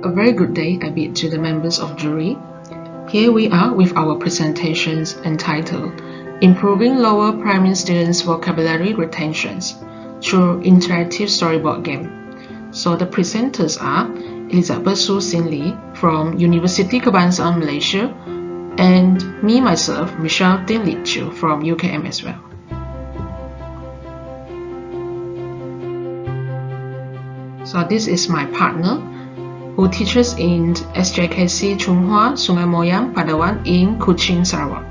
A very good day I bid to the members of jury. Here we are with our presentations entitled Improving Lower Primary Students' Vocabulary Retentions through Interactive Storyboard Game. So the presenters are Elizabeth Su Sin Lee from University Kebangsaan Malaysia and me myself, Michelle Tin Lit Chiu from UKM as well. So this is my partner who teaches in SJKC Chunghwa, Sungai Moyang, Padawan in Kuching, Sarawak.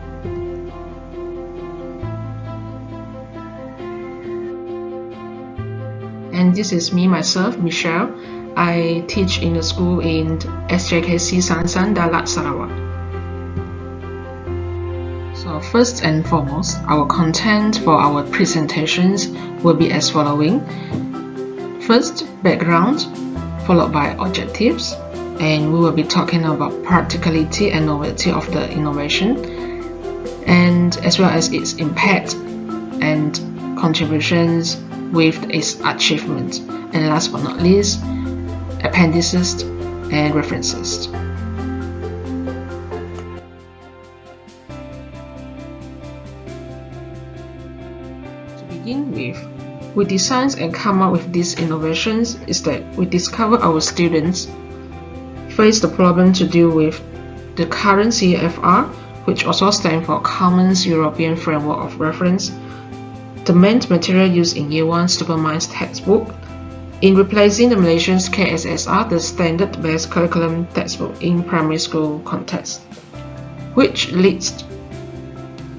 And this is me myself, Michelle. I teach in the school in SJKC Sansan, Dalat, Sarawak. So first and foremost, our content for our presentations will be as following. First, background, followed by objectives, and we will be talking about practicality and novelty of the innovation, and as well as its impact and contributions with its achievement, and last but not least, appendices and references. To begin with, we design and come up with these innovations is that we discover our students face the problem to deal with the current CFR, which also stands for Common European Framework of Reference, the main material used in Year 1 Supervised textbook, in replacing the Malaysian KSSR, the standard-based curriculum textbook in primary school context, which leads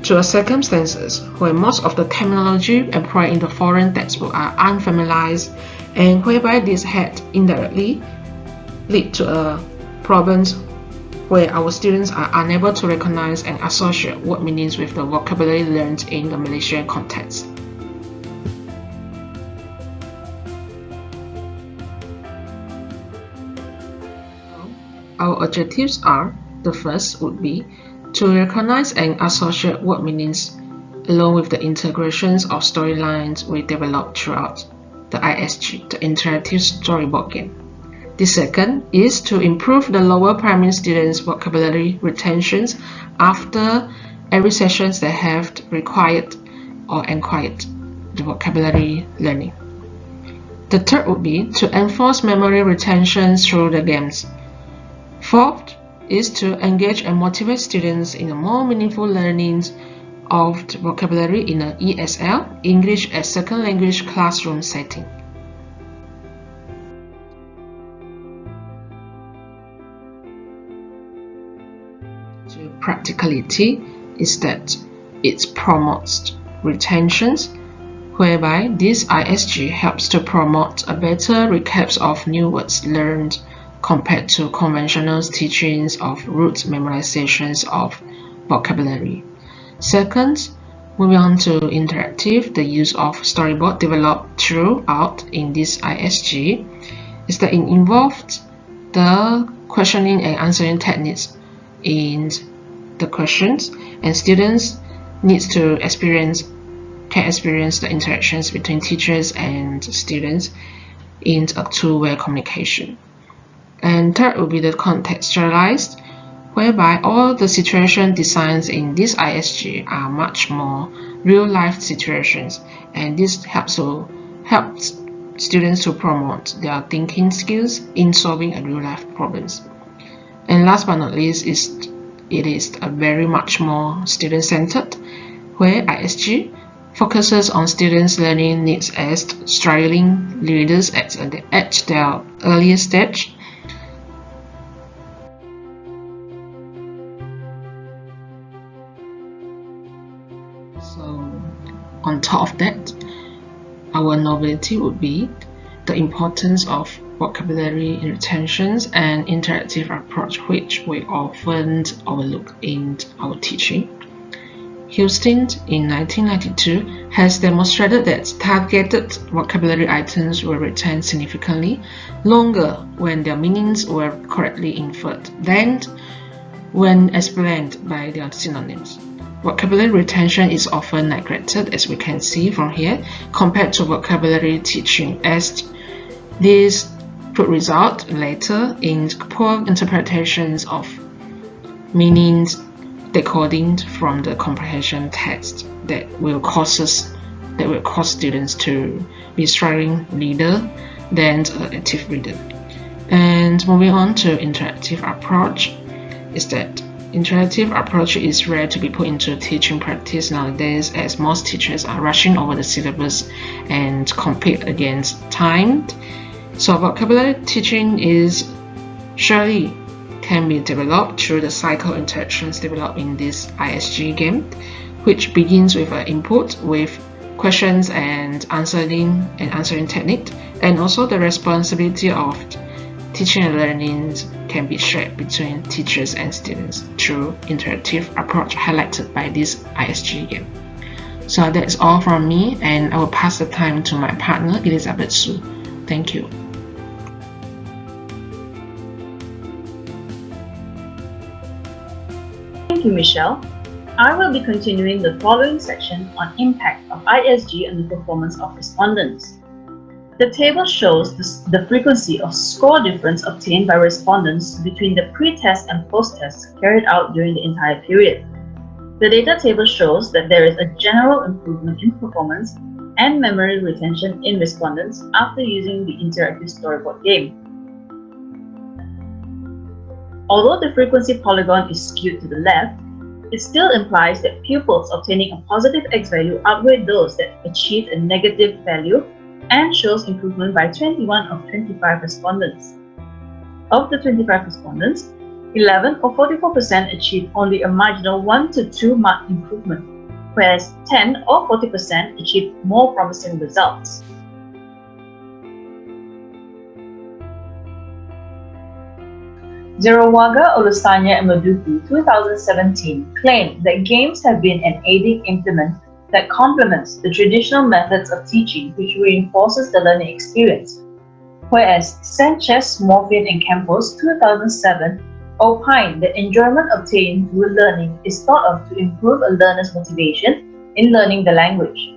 to a circumstances where most of the terminology employed in the foreign textbook are unfamiliarized, and whereby this had indirectly lead to problems where our students are unable to recognize and associate word meanings with the vocabulary learned in the Malaysian context. Our objectives are, the first would be to recognize and associate word meanings along with the integrations of storylines we developed throughout the ISG, the Interactive Storyboard Game. The second is to improve the lower primary students' vocabulary retentions after every sessions they have required or acquired the vocabulary learning. The third would be to enforce memory retention through the games. Fourth is to engage and motivate students in a more meaningful learning of the vocabulary in an ESL, English as Second Language classroom setting. So practicality is that it promotes retentions, whereby this ISG helps to promote a better recaps of new words learned compared to conventional teachings of rote memorizations of vocabulary. Second, moving on to interactive, the use of storyboard developed throughout in this ISG is that it involved the questioning and answering techniques in the questions, and students can experience the interactions between teachers and students in a two-way communication. And third will be the contextualized, whereby all the situation designs in this ISG are much more real-life situations, and this helps students to promote their thinking skills in solving real-life problems. And last but not least, it is a very much more student-centered, where ISG focuses on students' learning needs as struggling leaders at their earlier stage. So on top of that, our novelty would be the importance of vocabulary retentions and interactive approach, which we often overlook in our teaching. Houston in 1992 has demonstrated that targeted vocabulary items were retained significantly longer when their meanings were correctly inferred than when explained by their synonyms. Vocabulary retention is often neglected, as we can see from here, compared to vocabulary teaching, as this could result later in poor interpretations of meanings decoding from the comprehension text that will cause students to be struggling reader than an active reader. And moving on to interactive approach, is that interactive approach is rare to be put into teaching practice nowadays, as most teachers are rushing over the syllabus and compete against time. So vocabulary teaching is surely can be developed through the cycle interactions developed in this ISG game, which begins with an input with questions and answering technique, and also the responsibility of teaching and learning can be shared between teachers and students through interactive approach highlighted by this ISG game. So that's all from me, and I will pass the time to my partner Elizabeth Su. Thank you. Thank you, Michelle. I will be continuing the following section on impact of ISG on the performance of respondents. The table shows the frequency of score difference obtained by respondents between the pre-test and post-test carried out during the entire period. The data table shows that there is a general improvement in performance and memory retention in respondents after using the interactive storyboard game. Although the frequency polygon is skewed to the left, it still implies that pupils obtaining a positive X value outweigh those that achieved a negative value, and shows improvement by 21 of 25 respondents. Of the 25 respondents, 11 or 44% achieved only a marginal 1 to 2 mark improvement, whereas 10 or 40% achieved more promising results. Zerawaga, Olusanya, and Maduku 2017 claimed that games have been an aiding implement that complements the traditional methods of teaching which reinforces the learning experience, whereas Sanchez, Morfin, and Campos 2007 opined that enjoyment obtained through learning is thought of to improve a learner's motivation in learning the language.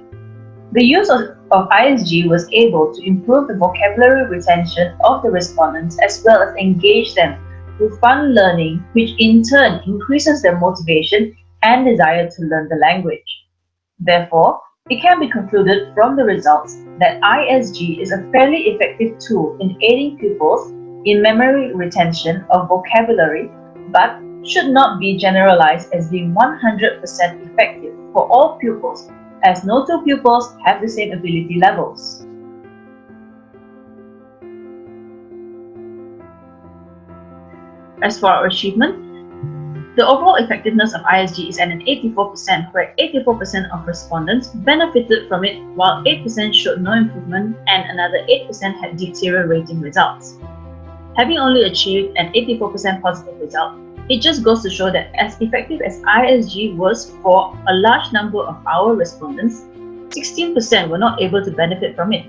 The use of ISG was able to improve the vocabulary retention of the respondents as well as engage them through fun learning, which in turn increases their motivation and desire to learn the language. Therefore, it can be concluded from the results that ISG is a fairly effective tool in aiding pupils in memory retention of vocabulary, but should not be generalized as being 100% effective for all pupils, as no two pupils have the same ability levels. As for our achievement, the overall effectiveness of ISG is at an 84%, where 84% of respondents benefited from it, while 8% showed no improvement and another 8% had deteriorating results. Having only achieved an 84% positive result, it just goes to show that as effective as ISG was for a large number of our respondents, 16% were not able to benefit from it.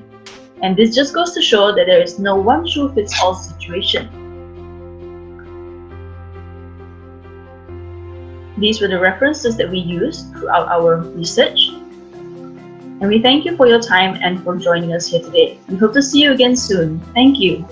And this just goes to show that there is no one-shoe-fits-all situation. These were the references that we used throughout our research. And we thank you for your time and for joining us here today. We hope to see you again soon. Thank you.